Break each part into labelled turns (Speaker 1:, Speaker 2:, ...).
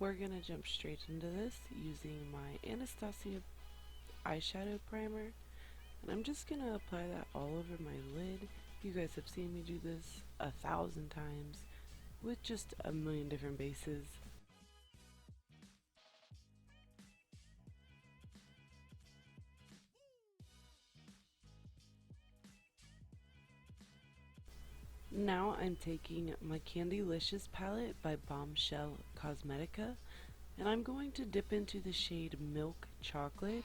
Speaker 1: We're gonna jump straight into this using my Anastasia eyeshadow primer, and I'm just gonna apply that all over my lid. You guys have seen me do this 1,000 times with just a million different bases. Now I'm taking my Candylicious palette by Bombshell Cosmetica, and I'm going to dip into the shade Milk Chocolate.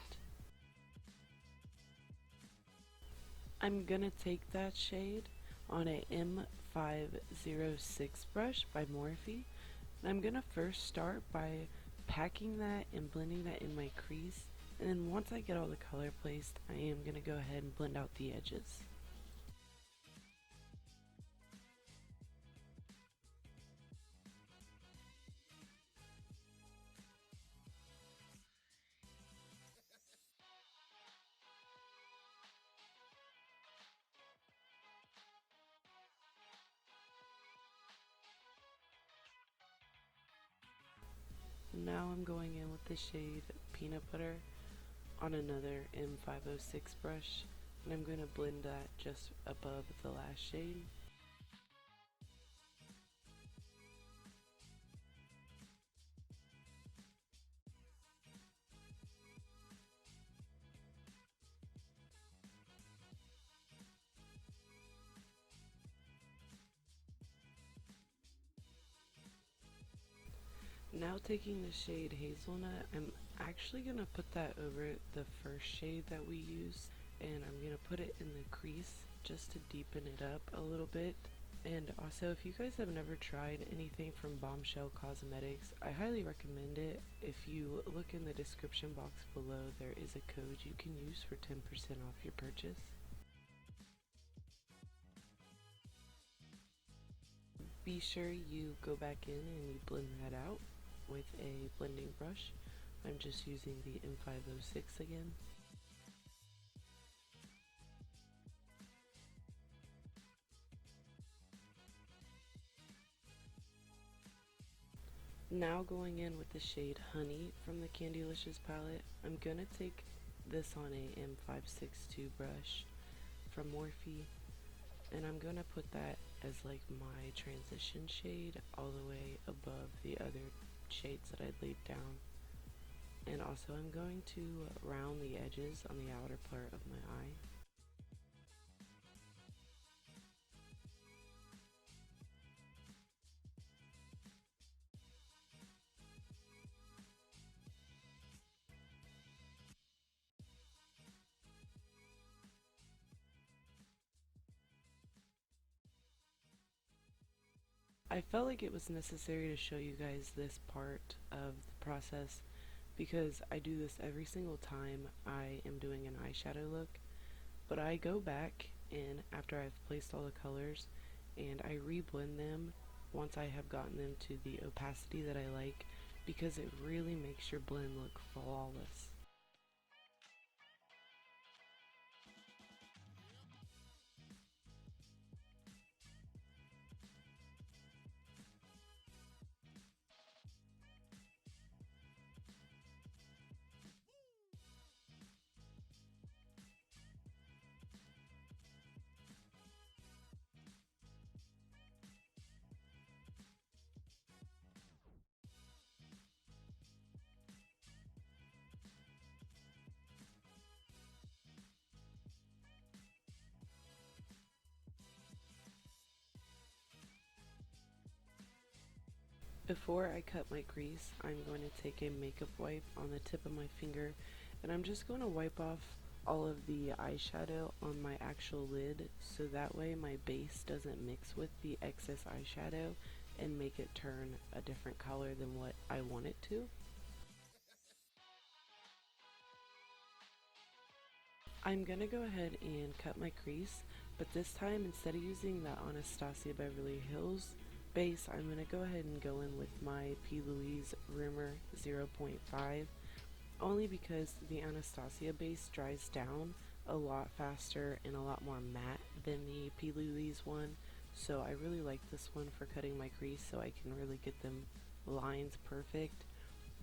Speaker 1: I'm gonna take that shade on a M506 brush by Morphe, and I'm gonna first start by packing that and blending that in my crease, and then once I get all the color placed, I am gonna go ahead and blend out the edges. Now I'm going in with the shade Peanut Butter on another M506 brush, and I'm going to blend that just above the last shade. Now taking the shade Hazelnut, I'm actually going to put that over the first shade that we used, and I'm going to put it in the crease just to deepen it up a little bit. And also, if you guys have never tried anything from Bombshell Cosmetics, I highly recommend it. If you look in the description box below, there is a code you can use for 10% off your purchase. Be sure you go back in and you blend that out with a blending brush. I'm just using the M506 again. Now going in with the shade Honey from the Candylicious palette, I'm gonna take this on a M562 brush from Morphe, and I'm gonna put that as like my transition shade all the way above the other shades that I laid down. And also I'm going to round the edges on the outer part of my eye. I felt like it was necessary to show you guys this part of the process because I do this every single time I am doing an eyeshadow look, but I go back and after I've placed all the colors and I reblend them once I have gotten them to the opacity that I like, because it really makes your blend look flawless. Before I cut my crease, I'm going to take a makeup wipe on the tip of my finger, and I'm just going to wipe off all of the eyeshadow on my actual lid so that way my base doesn't mix with the excess eyeshadow and make it turn a different color than what I want it to. I'm gonna go ahead and cut my crease, but this time instead of using the Anastasia Beverly Hills base, I'm gonna go ahead and go in with my P. Louise Rumor 0.5, only because the Anastasia base dries down a lot faster and a lot more matte than the P. Louise one, so I really like this one for cutting my crease so I can really get them lines perfect.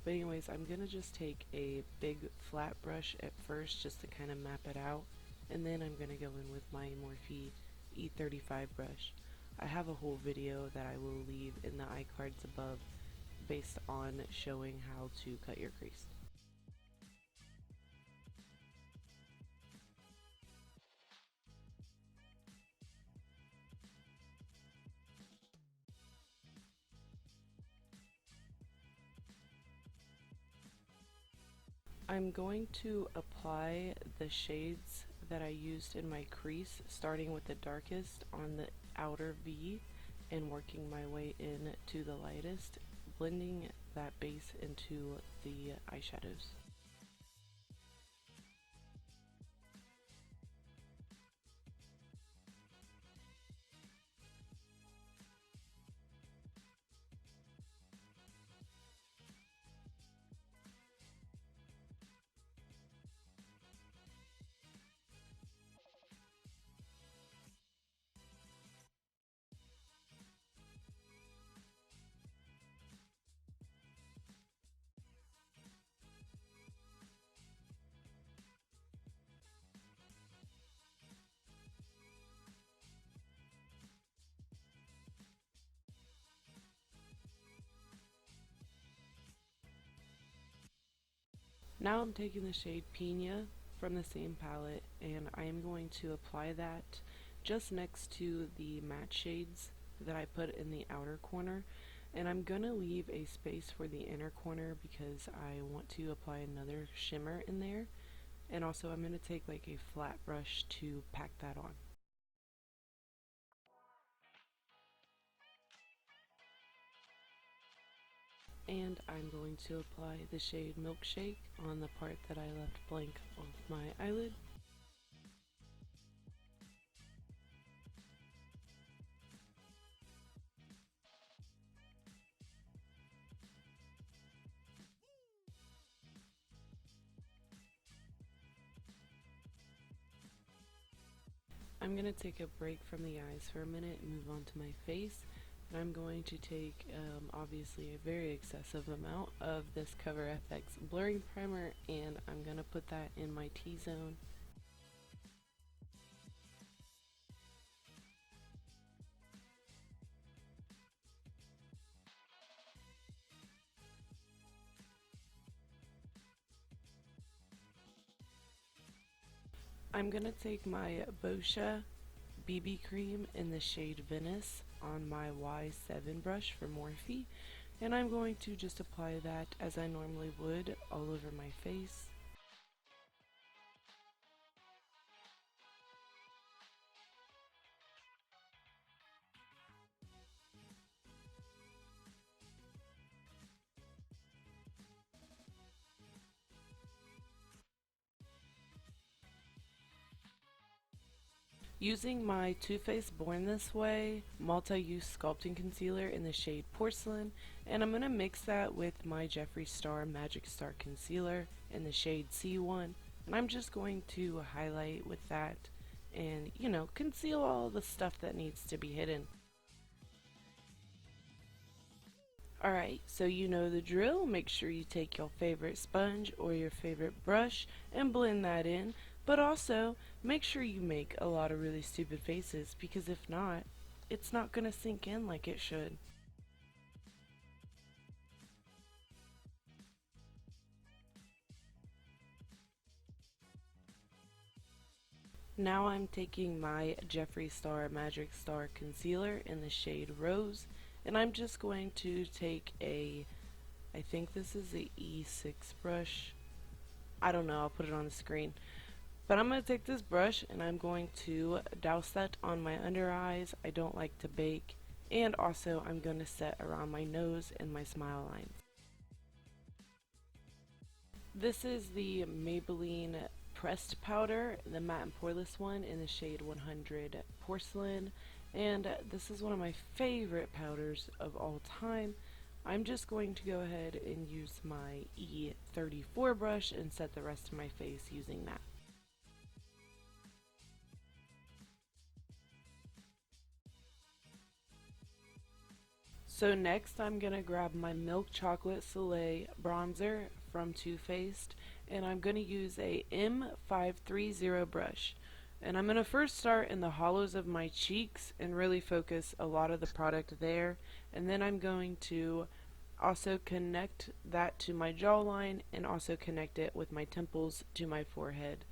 Speaker 1: But anyways, I'm gonna just take a big flat brush at first just to kind of map it out, and then I'm gonna go in with my Morphe E35 brush. I have a whole video that I will leave in the iCards above based on showing how to cut your crease. I'm going to apply the shades that I used in my crease, starting with the darkest on the outer V and working my way in to the lightest, blending that base into the eyeshadows. Now I'm taking the shade Pina from the same palette, and I am going to apply that just next to the matte shades that I put in the outer corner, and I'm gonna leave a space for the inner corner because I want to apply another shimmer in there, and also I'm gonna take like a flat brush to pack that on. And I'm going to apply the shade Milkshake on the part that I left blank off my eyelid. I'm going to take a break from the eyes for a minute and move on to my face. And I'm going to take, obviously, a very excessive amount of this Cover FX blurring primer, and I'm going to put that in my T-zone. I'm going to take my Boscia BB cream in the shade Venice on my Y7 brush for Morphe, and I'm going to just apply that as I normally would all over my face. Using my Too Faced Born This Way multi-use sculpting concealer in the shade Porcelain, and I'm going to mix that with my Jeffree Star Magic Star concealer in the shade C1, and I'm just going to highlight with that and, you know, conceal all the stuff that needs to be hidden. Alright, so you know the drill. Make sure you take your favorite sponge or your favorite brush and blend that in. But also, make sure you make a lot of really stupid faces, because if not, it's not going to sink in like it should. Now I'm taking my Jeffree Star Magic Star concealer in the shade Rose, and I'm just going to take I think this is the E6 brush. I don't know, I'll put it on the screen. But I'm going to take this brush and I'm going to douse that on my under eyes. I don't like to bake. And also I'm going to set around my nose and my smile lines. This is the Maybelline pressed powder, the matte and poreless one in the shade 100 Porcelain. And this is one of my favorite powders of all time. I'm just going to go ahead and use my E34 brush and set the rest of my face using that. So next I'm going to grab my Milk Chocolate Soleil Bronzer from Too Faced, and I'm going to use a M530 brush. And I'm going to first start in the hollows of my cheeks and really focus a lot of the product there, and then I'm going to also connect that to my jawline and also connect it with my temples to my forehead.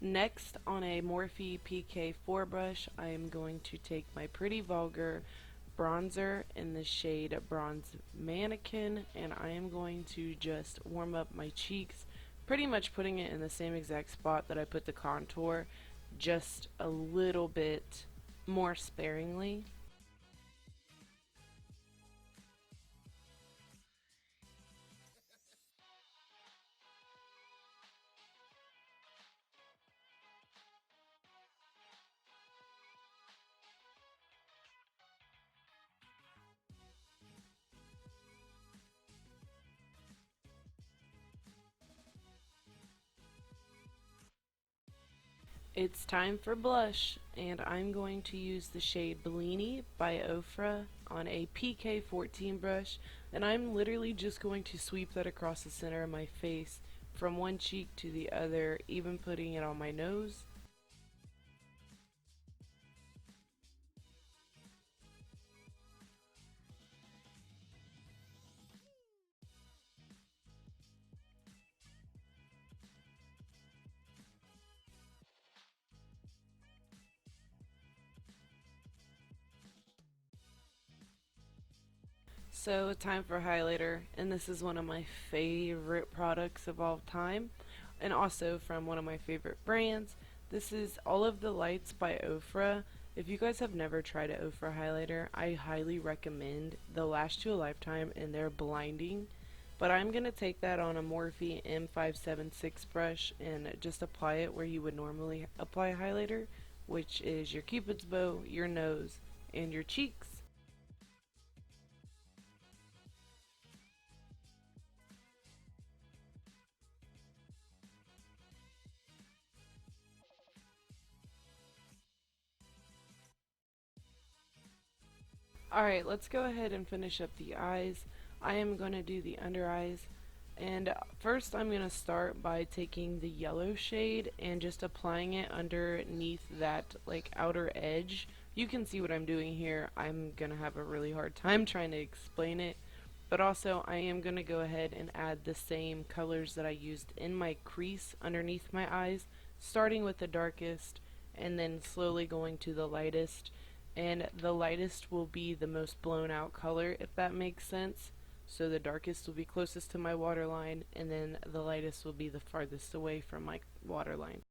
Speaker 1: Next, on a Morphe PK4 brush, I am going to take my Pretty Vulgar bronzer in the shade Bronze Mannequin, and I am going to just warm up my cheeks, pretty much putting it in the same exact spot that I put the contour, just a little bit more sparingly. It's time for blush, and I'm going to use the shade Bellini by Ofra on a PK14 brush, and I'm literally just going to sweep that across the center of my face from one cheek to the other, even putting it on my nose. So, time for highlighter, and this is one of my favorite products of all time, and also from one of my favorite brands. This is All of the Lights by Ofra. If you guys have never tried an Ofra highlighter, I highly recommend. They'll last you a lifetime and they're blinding. But I'm going to take that on a Morphe M576 brush and just apply it where you would normally apply highlighter, which is your cupid's bow, your nose, and your cheeks. Alright, let's go ahead and finish up the eyes. I am going to do the under eyes. And first I'm going to start by taking the yellow shade and just applying it underneath that like outer edge. You can see what I'm doing here. I'm going to have a really hard time trying to explain it. But also I am going to go ahead and add the same colors that I used in my crease underneath my eyes, starting with the darkest and then slowly going to the lightest. And the lightest will be the most blown out color, if that makes sense. So the darkest will be closest to my waterline, and then the lightest will be the farthest away from my waterline.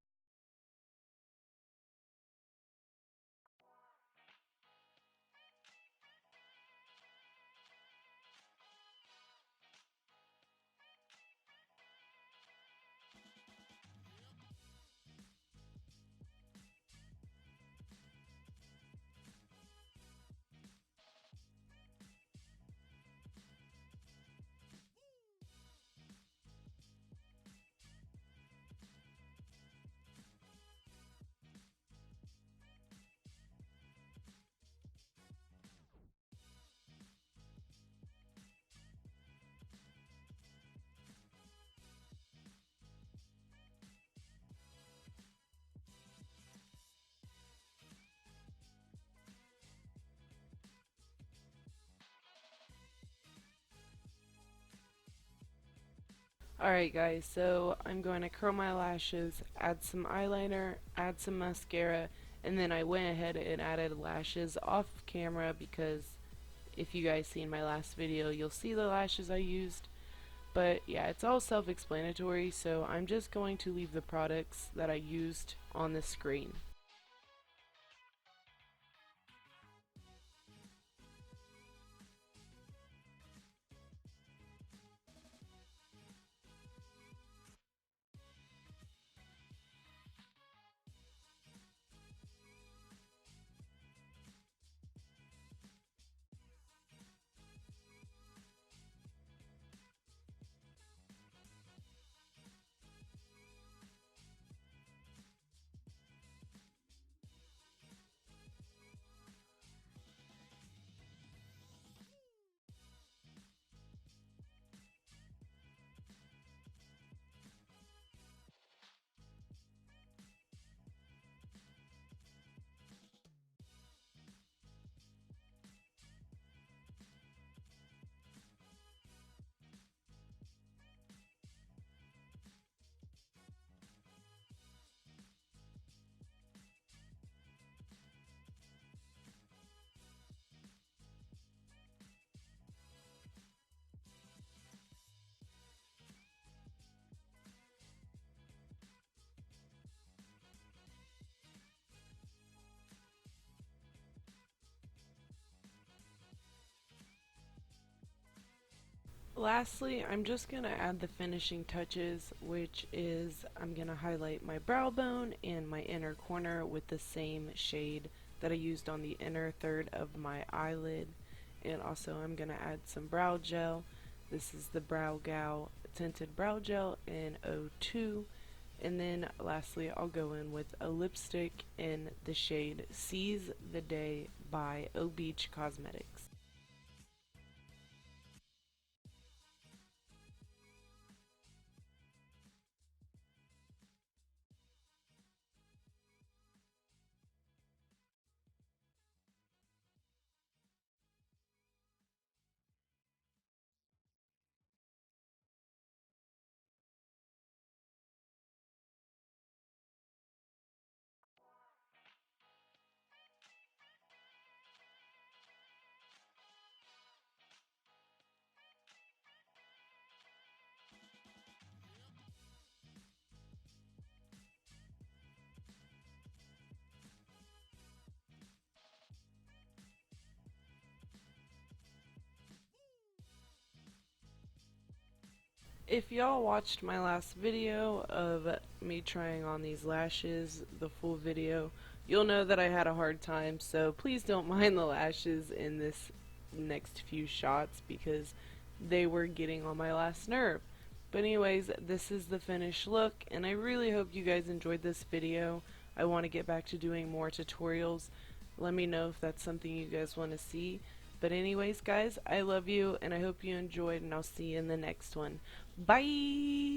Speaker 1: Alright guys, so I'm going to curl my lashes, add some eyeliner, add some mascara, and then I went ahead and added lashes off camera because if you guys seen my last video, you'll see the lashes I used. But yeah, it's all self-explanatory, so I'm just going to leave the products that I used on the screen. Lastly, I'm just going to add the finishing touches, which is I'm going to highlight my brow bone and my inner corner with the same shade that I used on the inner third of my eyelid. And also I'm going to add some brow gel. This is the Brow Gal Tinted Brow Gel in 02. And then lastly, I'll go in with a lipstick in the shade Seize the Day by O Beach Cosmetics. If y'all watched my last video of me trying on these lashes, the full video, you'll know that I had a hard time, so please don't mind the lashes in this next few shots because they were getting on my last nerve. But anyways, this is the finished look, and I really hope you guys enjoyed this video. I want to get back to doing more tutorials. Let me know if that's something you guys want to see. But anyways, guys, I love you, and I hope you enjoyed, and I'll see you in the next one. Bye!